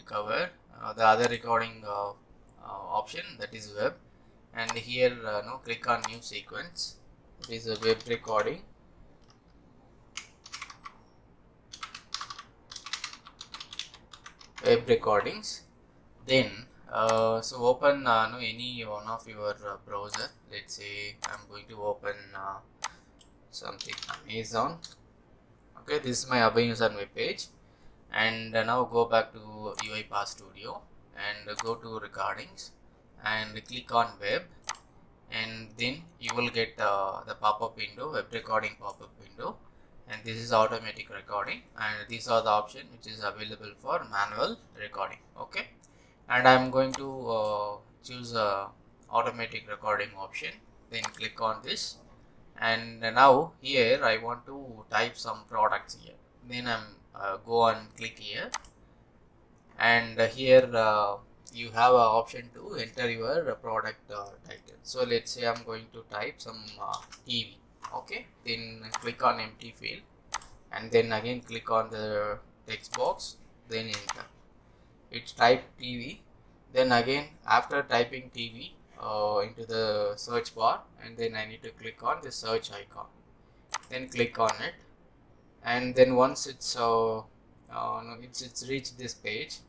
to cover the other recording option, that is web. And here click on new sequence. It is a web recording. Web recordings. Then so open any one of your browser. Let's say I'm going to open something Amazon. Okay, this is my Amazon web page. And now go back to UiPath Studio and go to recordings and click on web, and then you will get the pop-up window, web recording pop-up window, and this is automatic recording, and these are the options which is available for manual recording. Okay, and I'm going to choose automatic recording option, then click on this, and now here I want to type some products here. Then I'm go and click here, and here you have an option to enter your product title. So let's say I'm going to type some TV. Okay, then click on empty field, and then again click on the text box, then enter. It's type TV. Then again after typing TV into the search bar, and then I need to click on the search icon, then click on it, and then once it's reached this page,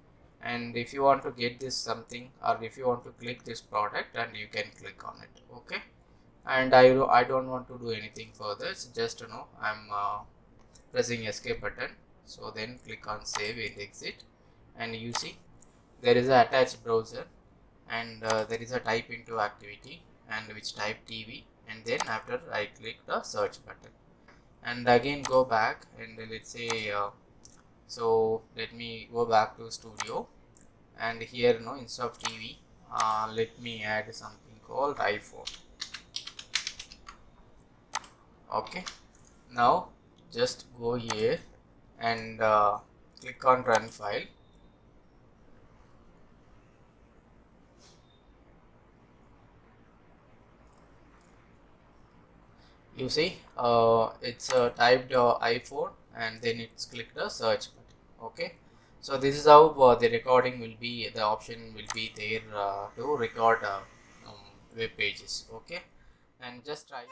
and if you want to get this something, or if you want to click this product, and you can click on it. Okay, and I don't want to do anything further. It's just I'm pressing escape button. So then click on save and exit, and you see there is a attached browser, and there is a type into activity, and which type TV, and then after I click the search button, and again go back, and let's say so let me go back to studio, and here instead of TV let me add something called iPhone. Okay, now just go here and click on run file. You see it's typed iPhone, and then it's clicked the search button. Okay, so this is how the recording will be, the option will be there to record web pages. Okay, and just try